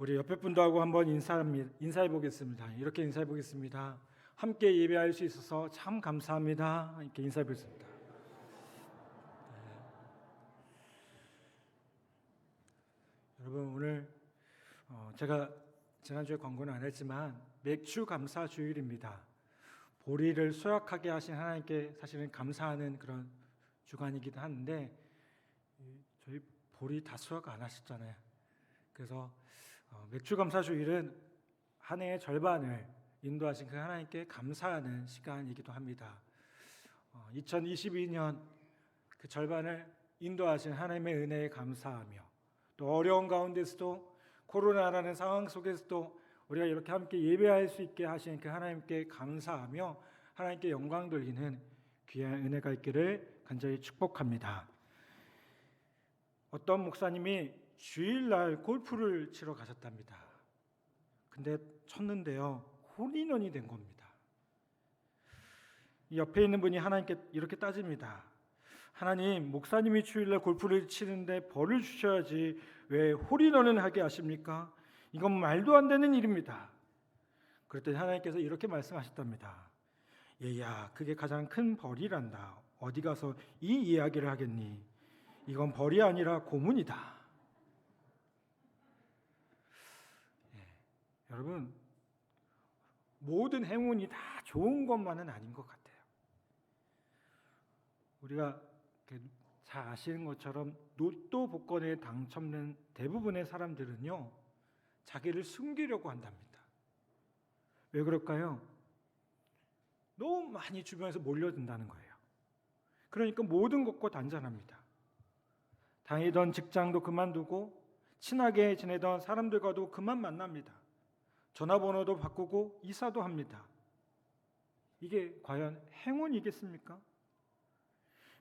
우리 옆에 분들하고 한번 인사해 보겠습니다. 이렇게 인사해 보겠습니다. 함께 예배할 수 있어서 참 감사합니다. 이렇게 인사해 보겠습니다. 여러분, 오늘 제가 지난주에 광고는 안 했지만 맥주 감사 주일입니다. 보리를 수확하게 하신 하나님께 사실은 감사하는 그런 주간이기도 한데, 저희 보리 다 수확 안 하셨잖아요. 그래서 맥주 감사 주일은 한 해의 절반을 인도하신 그 하나님께 감사하는 시간이기도 합니다. 2022년 그 절반을 인도하신 하나님의 은혜에 감사하며, 또 어려운 가운데서도 코로나라는 상황 속에서도 우리가 이렇게 함께 예배할 수 있게 하신 그 하나님께 감사하며 하나님께 영광 돌리는 귀한 은혜가 있기를 간절히 축복합니다. 어떤 목사님이 주일날 골프를 치러 가셨답니다. 근데 쳤는데요, 홀인원이 된 겁니다. 옆에 있는 분이 하나님께 이렇게 따집니다. 하나님, 목사님이 주일날 골프를 치는데 벌을 주셔야지 왜 홀인원을 하게 하십니까? 이건 말도 안 되는 일입니다. 그랬더니 하나님께서 이렇게 말씀하셨답니다. 얘야, 그게 가장 큰 벌이란다. 어디 가서 이 이야기를 하겠니? 이건 벌이 아니라 고문이다. 여러분, 모든 행운이 다 좋은 것만은 아닌 것 같아요. 우리가 잘 아시는 것처럼 로또 복권에 당첨된 대부분의 사람들은요, 자기를 숨기려고 한답니다. 왜 그럴까요? 너무 많이 주변에서 몰려든다는 거예요. 그러니까 모든 것과 단절합니다. 다니던 직장도 그만두고 친하게 지내던 사람들과도 그만 만납니다. 전화번호도 바꾸고 이사도 합니다. 이게 과연 행운이겠습니까?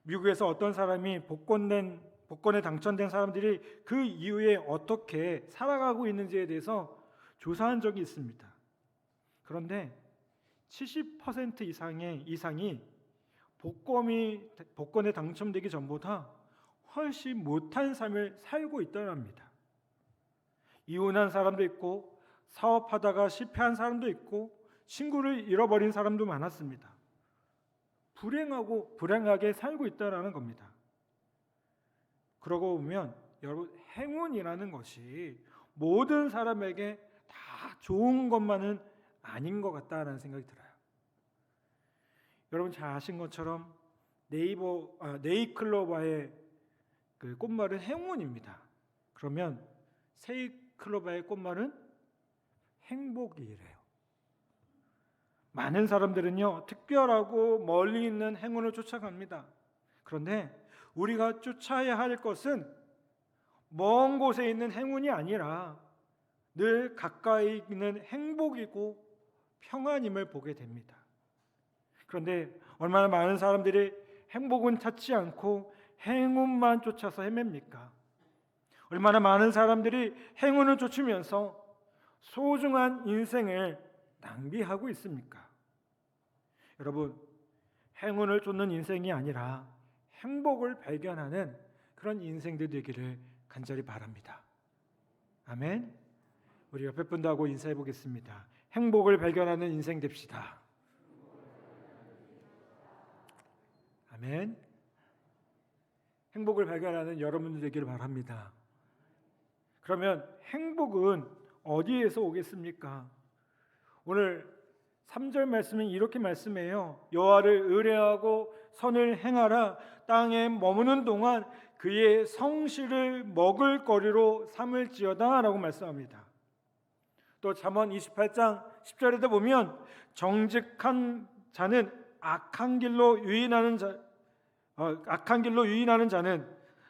미국에서 어떤 사람이 복권에 당첨된 사람들이 그 이후에 어떻게 살아가고 있는지에 대해서 조사한 적이 있습니다. 그런데 70% 이상이 복권에 당첨되기 전보다 훨씬 못한 삶을 살고 있다고 합니다. 이혼한 사람도 있고, 사업하다가 실패한 사람도 있고, 친구를 잃어버린 사람도 많았습니다. 불행하게 살고 있다는 겁니다. 그러고 보면 여러분, 행운이라는 것이 모든 사람에게 다 좋은 것만은 아닌 것 같다는 생각이 들어요. 여러분 잘 아신 것처럼 네이클로바의 그 꽃말은 행운입니다. 그러면 세이클로바의 꽃말은 행복이래요. 많은 사람들은요, 특별하고 멀리 있는 행운을 쫓아갑니다. 그런데 우리가 쫓아야 할 것은 먼 곳에 있는 행운이 아니라 늘 가까이 있는 행복이고 평안임을 보게 됩니다. 그런데 얼마나 많은 사람들이 행복은 찾지 않고 행운만 쫓아서 헤맵니까? 얼마나 많은 사람들이 행운을 쫓으면서 소중한 인생을 낭비하고 있습니까? 여러분, 행운을 쫓는 인생이 아니라 행복을 발견하는 그런 인생들 되기를 간절히 바랍니다. 아멘. 우리 옆에 분들하고 인사해 보겠습니다. 행복을 발견하는 인생 됩시다. 아멘. 행복을 발견하는 여러분들 되기를 바랍니다. 그러면 행복은 어디에서 오겠습니까? 오늘 3절 말씀은 이렇게 말씀해요. 여호와를 의뢰하고 선을 행하라. 땅에 머무는 동안 그의 성실을 먹을 거리로 삼을지어다 라고 말씀합니다. 또 잠언 28장 10절에도 보면 정직한 자는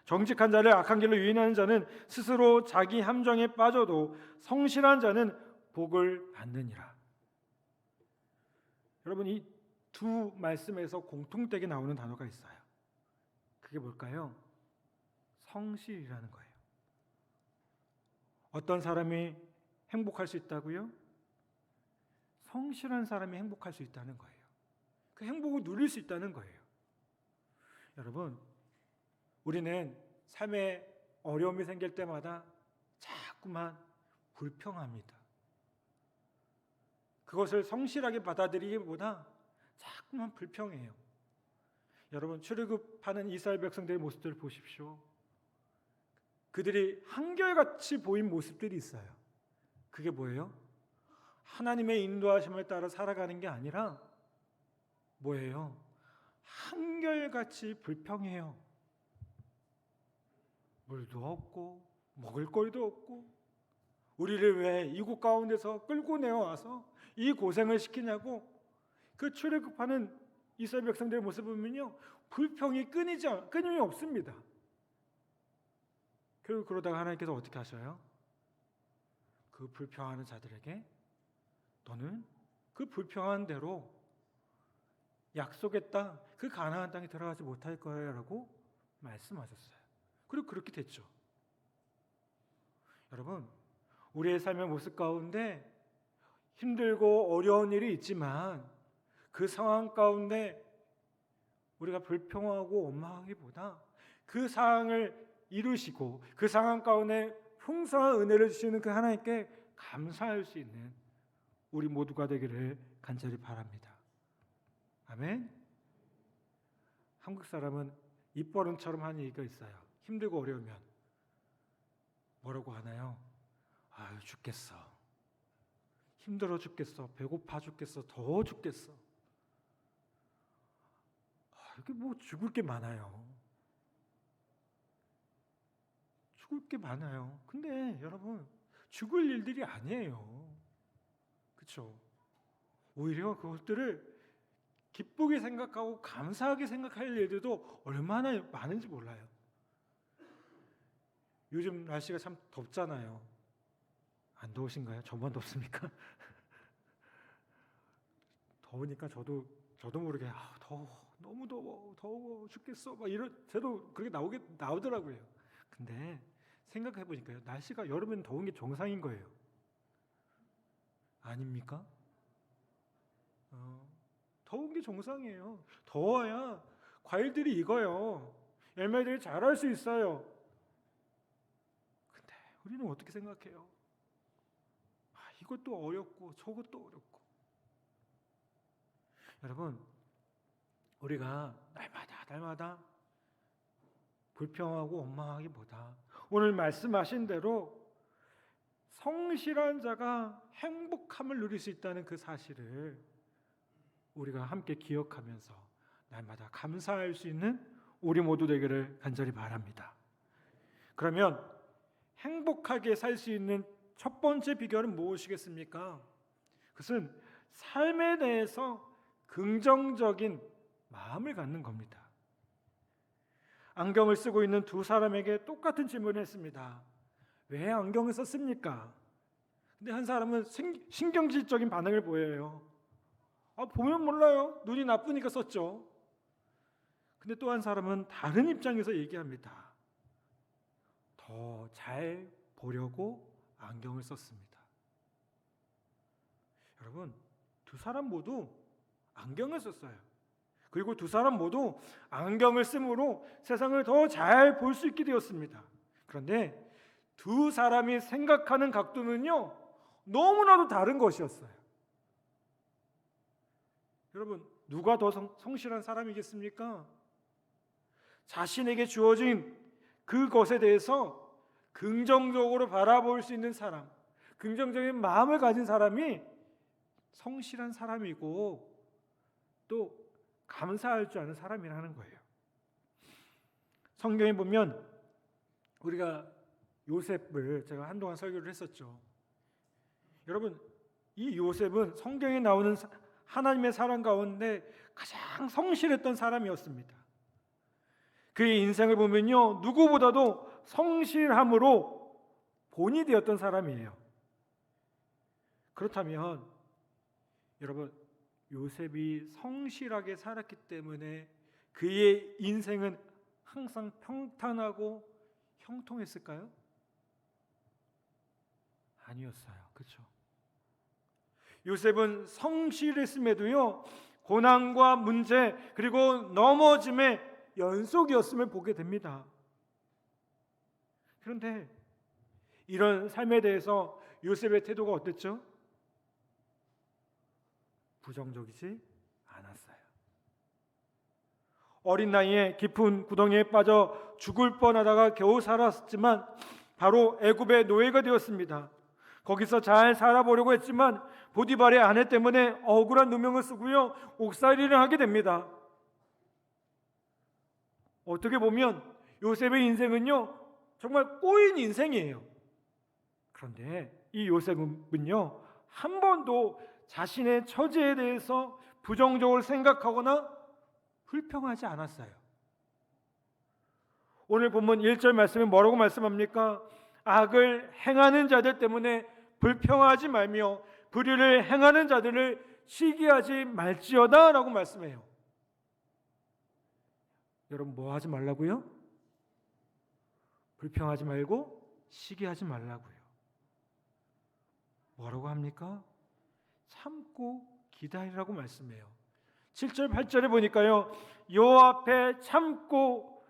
정직한 자를 악한 길로 유인하는 자는 스스로 자기 함정에 빠져도 성실한 자는 복을 받느니라. 여러분, 이 두 말씀에서 공통되게 나오는 단어가 있어요. 그게 뭘까요? 성실이라는 거예요. 어떤 사람이 행복할 수 있다고요? 성실한 사람이 행복할 수 있다는 거예요. 그 행복을 누릴 수 있다는 거예요. 여러분, 우리는 삶에 어려움이 생길 때마다 자꾸만 불평합니다. 그것을 성실하게 받아들이기보다 자꾸만 불평해요. 여러분, 출애굽하는 이스라엘 백성들의 모습들을 보십시오. 그들이 한결같이 보인 모습들이 있어요. 그게 뭐예요? 하나님의 인도하심을 따라 살아가는 게 아니라 뭐예요? 한결같이 불평해요. 물도 없고 먹을 거리도 없고 우리를 왜 이곳 가운데서 끌고 내어와서 이 고생을 시키냐고. 그 출애굽하는 이스라엘 백성들의 모습을 보면요, 불평이 끊임이 없습니다. 결국 그러다가 하나님께서 어떻게 하셔요? 그 불평하는 자들에게 너는 그 불평한 대로 약속의 땅, 그 가나안 땅에 들어가지 못할 거야 라고 말씀하셨어요. 그리고 그렇게 됐죠. 여러분, 우리의 삶의 모습 가운데 힘들고 어려운 일이 있지만 그 상황 가운데 우리가 불평하고 원망하기보다 그 상황을 이루시고 그 상황 가운데 풍성한 은혜를 주시는 그 하나님께 감사할 수 있는 우리 모두가 되기를 간절히 바랍니다. 아멘. 한국 사람은 입버릇처럼 하는 얘기가 있어요. 힘들고 어려우면 뭐라고 하나요? 아유, 죽겠어. 힘들어 죽겠어. 배고파 죽겠어. 더워 죽겠어. 이렇게 뭐 죽을 게 많아요. 죽을 게 많아요. 근데 여러분, 죽을 일들이 아니에요. 그렇죠? 오히려 그것들을 기쁘게 생각하고 감사하게 생각할 일들도 얼마나 많은지 몰라요. 요즘 날씨가 참 덥잖아요. 안 더우신가요? 저만 덥습니까? 더우니까 저도 모르게 더워, 너무 더워 죽겠어 막 저도 그렇게 나오더라고요. 근데 생각해 보니까요, 날씨가 여름엔 더운 게 정상인 거예요. 아닙니까? 더운 게 정상이에요. 더워야 과일들이 익어요. 열매들이 자랄 수 있어요. 근데 우리는 어떻게 생각해요? 이것도 어렵고 저것도 어렵고. 여러분, 우리가 날마다 불평하고 원망하기보다 오늘 말씀하신 대로 성실한 자가 행복함을 누릴 수 있다는 그 사실을 우리가 함께 기억하면서 날마다 감사할 수 있는 우리 모두 되기를 간절히 바랍니다. 그러면 행복하게 살 수 있는 첫 번째 비결은 무엇이겠습니까? 그것은 삶에 대해서 긍정적인 마음을 갖는 겁니다. 안경을 쓰고 있는 두 사람에게 똑같은 질문을 했습니다. 왜 안경을 썼습니까? 근데 한 사람은 신경질적인 반응을 보여요. 보면 몰라요. 눈이 나쁘니까 썼죠. 근데 또 한 사람은 다른 입장에서 얘기합니다. 더 잘 보려고 안경을 썼습니다. 여러분, 두 사람 모두 안경을 썼어요. 그리고 두 사람 모두 안경을 씀으로 세상을 더 잘 볼 수 있게 되었습니다. 그런데 두 사람이 생각하는 각도는요, 너무나도 다른 것이었어요. 여러분, 누가 더 성실한 사람이겠습니까? 자신에게 주어진 그것에 대해서 긍정적으로 바라볼 수 있는 사람, 긍정적인 마음을 가진 사람이 성실한 사람이고 또 감사할 줄 아는 사람이라는 거예요. 성경에 보면 우리가 요셉을 제가 한동안 설교를 했었죠. 여러분, 이 요셉은 성경에 나오는 하나님의 사람 가운데 가장 성실했던 사람이었습니다. 그의 인생을 보면요, 누구보다도 성실함으로 본이 되었던 사람이에요. 그렇다면 여러분, 요셉이 성실하게 살았기 때문에 그의 인생은 항상 평탄하고 형통했을까요? 아니었어요. 그렇죠? 요셉은 성실했음에도요, 고난과 문제 그리고 넘어짐의 연속이었음을 보게 됩니다. 그런데 이런 삶에 대해서 요셉의 태도가 어땠죠? 부정적이지 않았어요. 어린 나이에 깊은 구덩이에 빠져 죽을 뻔하다가 겨우 살았지만 바로 애굽의 노예가 되었습니다. 거기서 잘 살아보려고 했지만 보디발의 아내 때문에 억울한 누명을 쓰고요, 옥살이를 하게 됩니다. 어떻게 보면 요셉의 인생은요, 정말 꼬인 인생이에요. 그런데 이 요셉은요, 한 번도 자신의 처지에 대해서 부정적으로 생각하거나 불평하지 않았어요. 오늘 본문 1절 말씀에 뭐라고 말씀합니까? 악을 행하는 자들 때문에 불평하지 말며 불의를 행하는 자들을 시기하지 말지어다 라고 말씀해요. 여러분, 뭐 하지 말라고요? 불평하지 말고 시기하지 말라고요. 뭐라고 합니까? 참고 기다리라고 말씀해요. 7절 8절에 보니까요, 여호와 앞에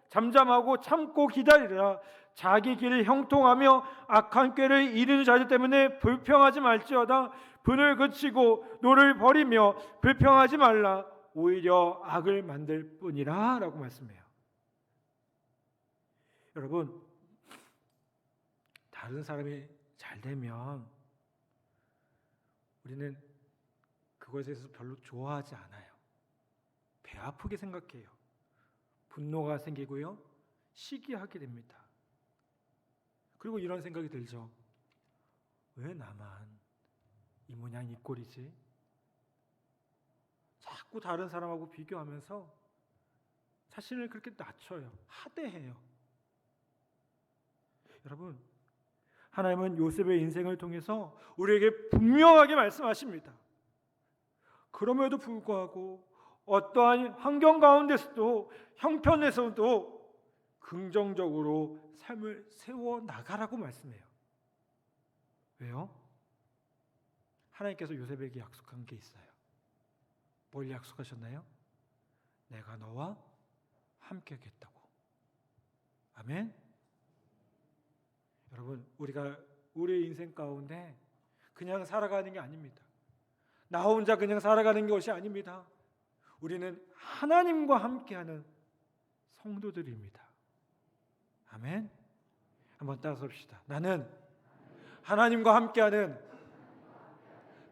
잠잠하고 참고 기다리라. 자기 길을 형통하며 악한 꾀를 이루는 자들 때문에 불평하지 말지어다. 분을 그치고 노를 버리며 불평하지 말라. 오히려 악을 만들 뿐이라 라고 말씀해요. 여러분, 다른 사람이 잘 되면 우리는 그것에 대해서 별로 좋아하지 않아요. 배 아프게 생각해요. 분노가 생기고요, 시기하게 됩니다. 그리고 이런 생각이 들죠. 왜 나만 이 모양 이 꼴이지? 자꾸 다른 사람하고 비교하면서 자신을 그렇게 낮춰요. 하대해요. 여러분, 하나님은 요셉의 인생을 통해서 우리에게 분명하게 말씀하십니다. 그럼에도 불구하고 어떠한 환경 가운데서도, 형편에서도 긍정적으로 삶을 세워나가라고 말씀해요. 왜요? 하나님께서 요셉에게 약속한 게 있어요. 뭘 약속하셨나요? 내가 너와 함께 하겠다고. 아멘. 여러분, 우리가 우리의 인생 가운데 그냥 살아가는 게 아닙니다. 나 혼자 그냥 살아가는 것이 아닙니다. 우리는 하나님과 함께하는 성도들입니다. 아멘. 한번 따라서봅시다. 나는 하나님과 함께하는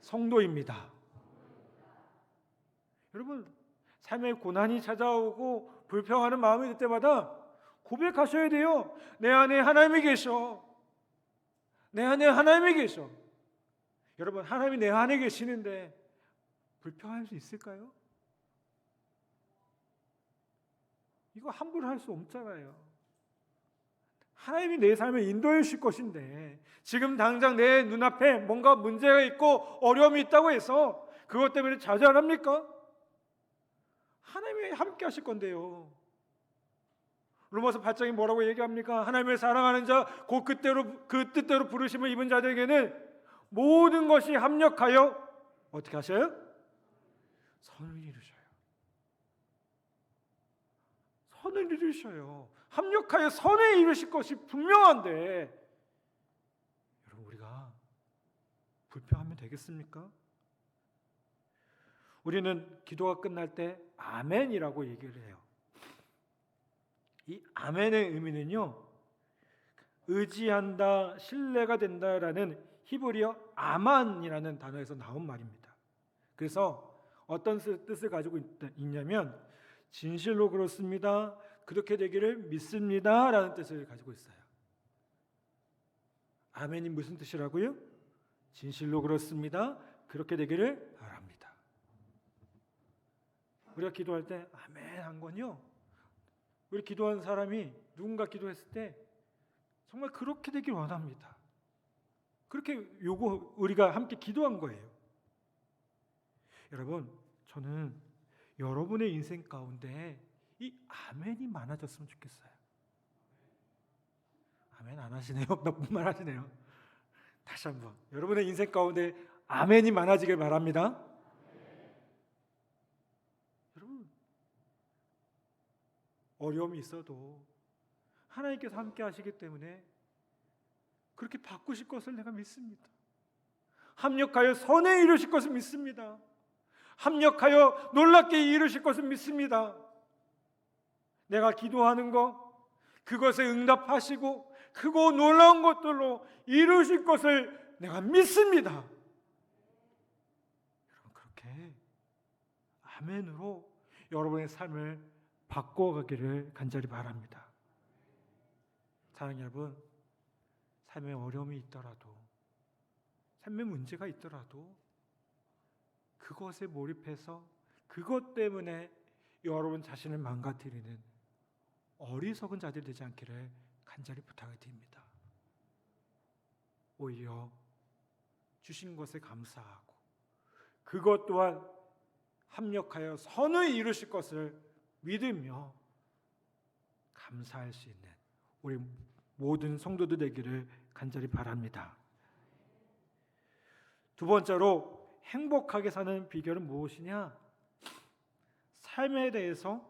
성도입니다. 여러분, 삶의 고난이 찾아오고 불평하는 마음이 들 때마다 고백하셔야 돼요. 내 안에 하나님이 계셔. 내 안에 하나님이 계셔. 여러분, 하나님이 내 안에 계시는데 불평할 수 있을까요? 이거 함부로 할 수 없잖아요. 하나님이 내 삶을 인도해 주실 것인데 지금 당장 내 눈앞에 뭔가 문제가 있고 어려움이 있다고 해서 그것 때문에 좌절합니까? 하나님이 함께 하실 건데요. 로마서 8장이 뭐라고 얘기합니까? 하나님을 사랑하는 자 곧 그 뜻대로 부르심을 입은 자들에게는 모든 것이 합력하여 어떻게 하셔요? 선을 이루셔요. 선을 이루셔요. 합력하여 선을 이루실 것이 분명한데 여러분, 우리가 불평하면 되겠습니까? 우리는 기도가 끝날 때 아멘이라고 얘기를 해요. 이 아멘의 의미는요, 의지한다, 신뢰가 된다라는 히브리어 아만이라는 단어에서 나온 말입니다. 그래서 어떤 뜻을 가지고 있냐면 진실로 그렇습니다, 그렇게 되기를 믿습니다 라는 뜻을 가지고 있어요. 아멘이 무슨 뜻이라고요? 진실로 그렇습니다, 그렇게 되기를 바랍니다. 우리가 기도할 때 아멘 한 건요, 우리 기도한 사람이 누군가 기도했을 때 정말 그렇게 되길 원합니다. 그렇게 우리가 함께 기도한 거예요. 여러분, 저는 여러분의 인생 가운데 이 아멘이 많아졌으면 좋겠어요. 아멘 안 하시네요. 나뿐만 하시네요. 다시 한번 여러분의 인생 가운데 아멘이 많아지길 바랍니다. 여러분, 어려움이 있어도 하나님께서 함께 하시기 때문에 그렇게 바꾸실 것을 내가 믿습니다. 합력하여 선에 이루실 것을 믿습니다. 합력하여 놀랍게 이루실 것을 믿습니다. 내가 기도하는 것, 그것에 응답하시고 크고 놀라운 것들로 이루실 것을 내가 믿습니다. 여러분, 그렇게 아멘으로 여러분의 삶을 바꿔가기를 간절히 바랍니다. 사랑하는 여러분, 삶에 어려움이 있더라도, 삶에 문제가 있더라도 그것에 몰입해서 그것 때문에 여러분 자신을 망가뜨리는 어리석은 자들이 되지 않기를 간절히 부탁을 드립니다. 오히려 주신 것에 감사하고 그것 또한 합력하여 선을 이루실 것을 믿으며 감사할 수 있는 우리 모든 성도들 되기를 간절히 바랍니다. 두 번째로 행복하게 사는 비결은 무엇이냐? 삶에 대해서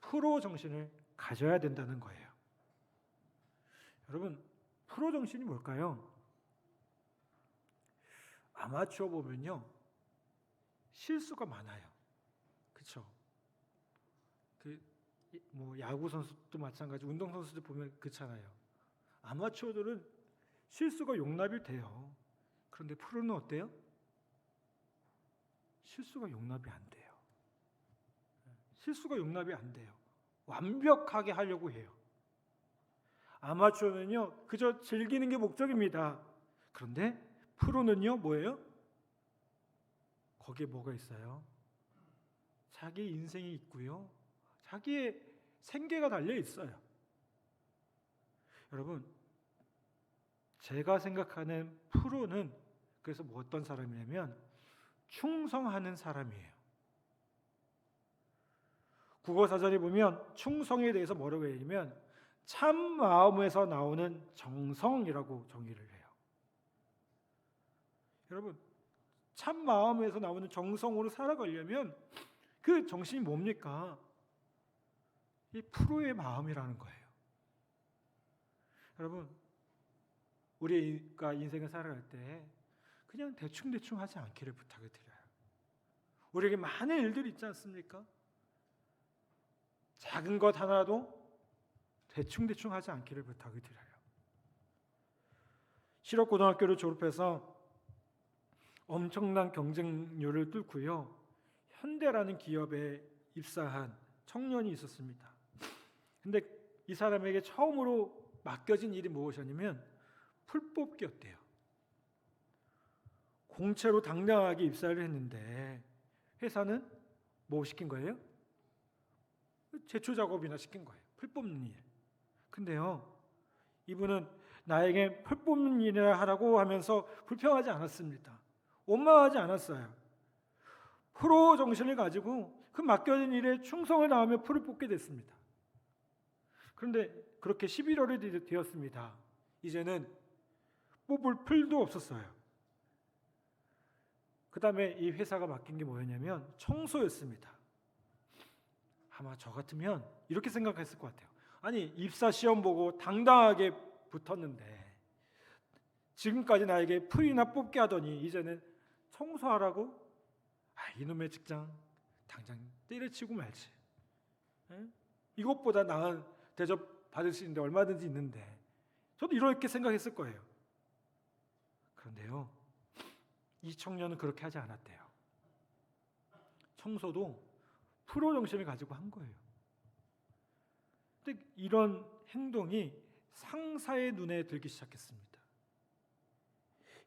프로 정신을 가져야 된다는 거예요. 여러분, 프로 정신이 뭘까요? 아마추어 보면요, 실수가 많아요. 그렇죠? 뭐 야구 선수도 마찬가지, 운동 선수들 보면 그렇잖아요. 아마추어들은 실수가 용납이 돼요. 그런데 프로는 어때요? 실수가 용납이 안 돼요. 실수가 용납이 안 돼요. 완벽하게 하려고 해요. 아마추어는요, 그저 즐기는 게 목적입니다. 그런데 프로는요, 뭐예요? 거기에 뭐가 있어요? 자기 인생이 있고요, 자기의 생계가 달려 있어요. 여러분, 제가 생각하는 프로는 그래서 뭐 어떤 사람이냐면 충성하는 사람이에요. 국어사전에 보면 충성에 대해서 뭐라고 얘기하면 참 마음에서 나오는 정성이라고 정의를 해요. 여러분, 참 마음에서 나오는 정성으로 살아가려면 그 정신이 뭡니까? 이 프로의 마음이라는 거예요. 여러분, 우리가 인생을 살아갈 때 그냥 대충대충 하지 않기를 부탁을 드려요. 우리에게 많은 일들이 있지 않습니까? 작은 것 하나도 대충대충 하지 않기를 부탁을 드려요. 실업고등학교를 졸업해서 엄청난 경쟁률을 뚫고요, 현대라는 기업에 입사한 청년이 있었습니다. 근데 이 사람에게 처음으로 맡겨진 일이 무엇이었냐면 풀 뽑기였대요. 공채로 당당하게 입사를 했는데 회사는 뭐 시킨 거예요? 제초 작업이나 시킨 거예요. 풀 뽑는 일. 근데요, 이분은 나에게 풀 뽑는 일이라 하라고 하면서 불평하지 않았습니다. 원망하지 않았어요. 프로 정신을 가지고 그 맡겨진 일에 충성을 다하며 풀을 뽑게 됐습니다. 그런데 그렇게 11월이 되었습니다. 이제는 뽑을 풀도 없었어요. 그 다음에 이 회사가 맡긴 게 뭐였냐면 청소였습니다. 아마 저 같으면 이렇게 생각했을 것 같아요. 아니, 입사 시험 보고 당당하게 붙었는데 지금까지 나에게 풀이나 뽑게 하더니 이제는 청소하라고? 이놈의 직장 당장 때려치고 말지. 이것보다 나은 대접 받을 수 있는데 얼마든지 있는데. 저도 이렇게 생각했을 거예요. 그런데요, 이 청년은 그렇게 하지 않았대요. 청소도 프로 정신을 가지고 한 거예요. 근데 이런 행동이 상사의 눈에 들기 시작했습니다.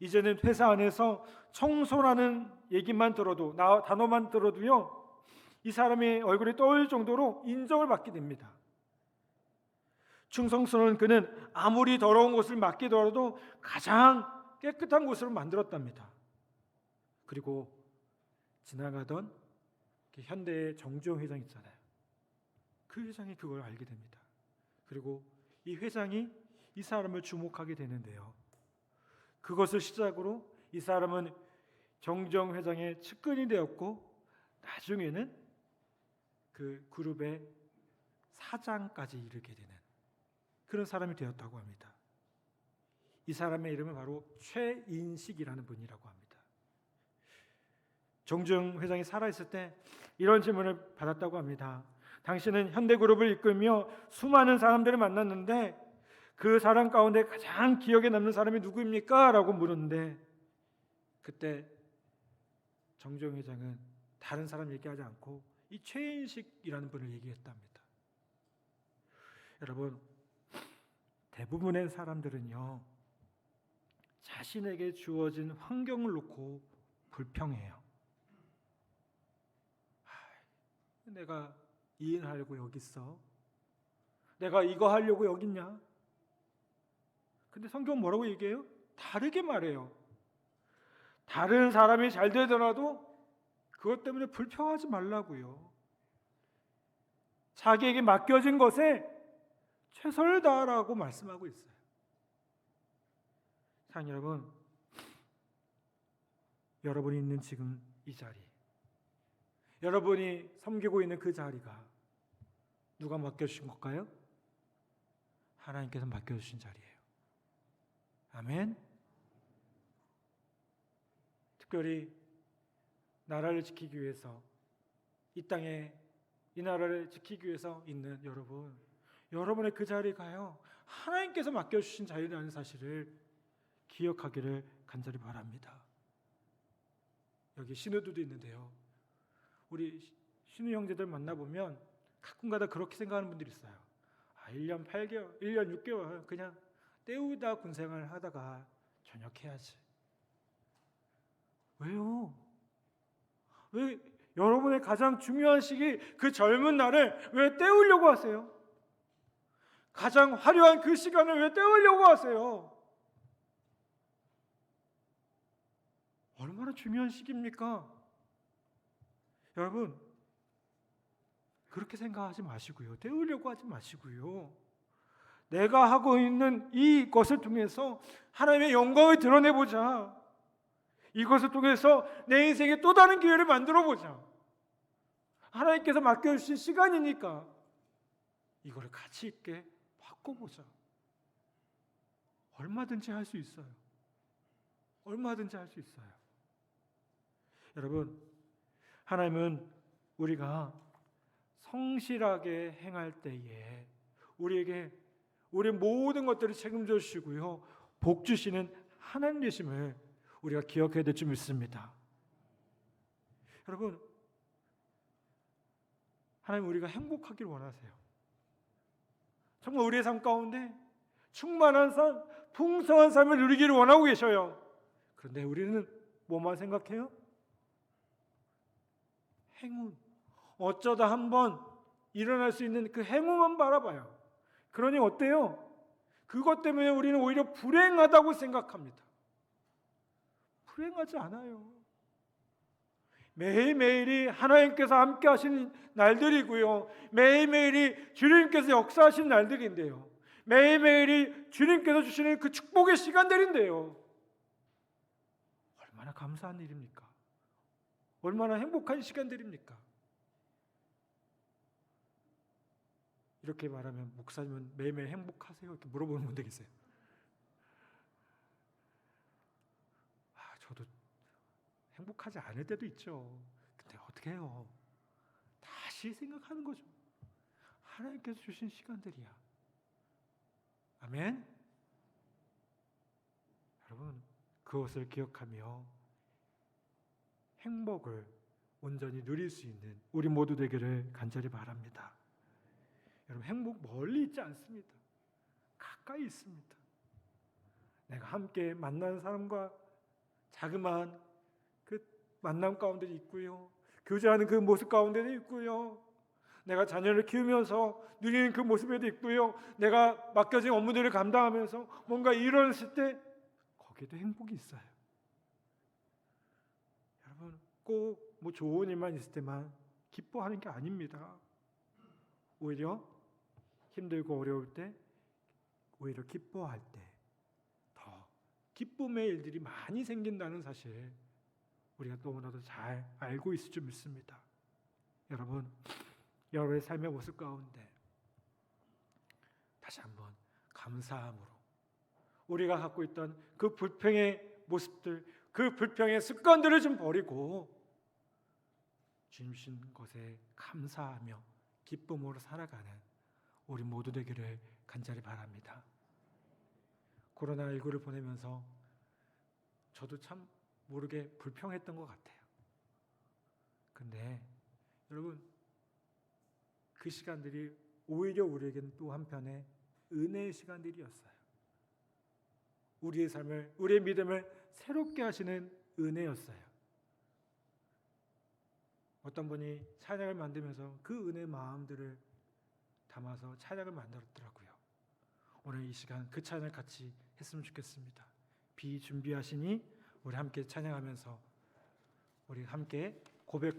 이제는 회사 안에서 청소라는 얘기만 들어도, 단어만 들어도요, 이 사람의 얼굴이 떠올 정도로 인정을 받게 됩니다. 충성스러운 그는 아무리 더러운 곳을 맡기더라도 가장 깨끗한 곳으로 만들었답니다. 그리고 지나가던 현대의 정주영 회장 있잖아요. 그 회장이 그걸 알게 됩니다. 그리고 이 회장이 이 사람을 주목하게 되는데요, 그것을 시작으로 이 사람은 정주영 회장의 측근이 되었고 나중에는 그 그룹의 사장까지 이르게 되는 그런 사람이 되었다고 합니다. 이 사람의 이름은 바로 최인식이라는 분이라고 합니다. 정주영 회장이 살아있을 때 이런 질문을 받았다고 합니다. 당신은 현대그룹을 이끌며 수많은 사람들을 만났는데 그 사람 가운데 가장 기억에 남는 사람이 누구입니까? 라고 물었는데 그때 정주영 회장은 다른 사람 얘기하지 않고 이 최인식이라는 분을 얘기했답니다. 여러분, 대부분의 사람들은요, 자신에게 주어진 환경을 놓고 불평해요. 내가 이 일 하려고 여기 있어. 내가 이거 하려고 여기 있냐? 근데 성경은 뭐라고 얘기해요? 다르게 말해요. 다른 사람이 잘 되더라도 그것 때문에 불평하지 말라고요. 자기에게 맡겨진 것에 최선을 다하라고 말씀하고 있어요. 사랑하는 여러분, 여러분이 있는 지금 이 자리, 여러분이 섬기고 있는 그 자리가 누가 맡겨주신 걸까요? 하나님께서 맡겨주신 자리예요. 아멘. 특별히 나라를 지키기 위해서, 이 땅에 이 나라를 지키기 위해서 있는 여러분, 여러분의 그 자리가요, 하나님께서 맡겨주신 자리라는 사실을 기억하기를 간절히 바랍니다. 여기 신우들도 있는데요, 우리 신우 형제들 만나보면 가끔가다 그렇게 생각하는 분들이 있어요. 1년 8개월, 1년 6개월 그냥 때우다 군생활 하다가 전역해야지. 왜요? 왜 여러분의 가장 중요한 시기, 그 젊은 날을 왜 때우려고 하세요? 가장 화려한 그 시간을 왜 때우려고 하세요? 얼마나 중요한 시기입니까? 여러분, 그렇게 생각하지 마시고요. 때우려고 하지 마시고요. 내가 하고 있는 이것을 통해서 하나님의 영광을 드러내보자. 이것을 통해서 내 인생에 또 다른 기회를 만들어보자. 하나님께서 맡겨주신 시간이니까 이거를 가치 있게 바꿔보자. 얼마든지 할 수 있어요. 얼마든지 할 수 있어요. 여러분, 하나님은 우리가 성실하게 행할 때에 우리에게 우리 모든 것들을 책임져 주시고요, 복 주시는 하나님 되심을 우리가 기억해야 될 줄 믿습니다. 여러분, 하나님 우리가 행복하길 원하세요. 정말 우리의 삶 가운데 충만한 삶, 풍성한 삶을 누리기를 원하고 계셔요. 그런데 우리는 뭐만 생각해요? 행운. 어쩌다 한번 일어날 수 있는 그 행운만 바라봐요. 그러니 어때요? 그것 때문에 우리는 오히려 불행하다고 생각합니다. 불행하지 않아요. 매일매일이 하나님께서 함께 하시는 날들이고요, 매일매일이 주님께서 역사하시는 날들인데요, 매일매일이 주님께서 주시는 그 축복의 시간들인데요, 얼마나 감사한 일입니까? 얼마나 행복한 시간들입니까? 이렇게 말하면 목사님은 매일매일 행복하세요? 이렇게 물어보는 분들 계세요. 저도 행복하지 않을 때도 있죠. 근데 어떻게 해요? 다시 생각하는 거죠. 하나님께서 주신 시간들이야. 아멘. 여러분, 그것을 기억하며 행복을 온전히 누릴 수 있는 우리 모두 되기를 간절히 바랍니다. 여러분, 행복 멀리 있지 않습니다. 가까이 있습니다. 내가 함께 만나는 사람과 자그마한 그 만남 가운데도 있고요, 교제하는 그 모습 가운데도 있고요, 내가 자녀를 키우면서 누리는 그 모습에도 있고요, 내가 맡겨진 업무들을 감당하면서 뭔가 일어났을 때 거기에도 행복이 있어요. 여러분, 꼭 뭐 좋은 일만 있을 때만 기뻐하는 게 아닙니다. 오히려 힘들고 어려울 때, 오히려 기뻐할 때 더 기쁨의 일들이 많이 생긴다는 사실 우리가 너무나도 잘 알고 있을 줄 믿습니다. 여러분, 여러분의 삶의 모습 가운데 다시 한번 감사함으로 우리가 갖고 있던 그 불평의 모습들, 그 불평의 습관들을 좀 버리고 주님 주신 것에 감사하며 기쁨으로 살아가는 우리 모두 되기를 간절히 바랍니다. 코로나19를 보내면서 저도 참 모르게 불평했던 것 같아요. 근데 여러분, 그 시간들이 오히려 우리에게는 또 한편의 은혜의 시간들이었어요. 우리의 삶을, 우리의 믿음을 새롭게 하시는 은혜였어요. 어떤 분이 찬양을 만들면서 그 은혜의 마음들을 담아서 찬양을 만들었더라고요. 오늘 이 시간 그 찬양을 같이 했으면 좋겠습니다. 비 준비하시니 우리 함께 찬양하면서 우리 함께 고백하고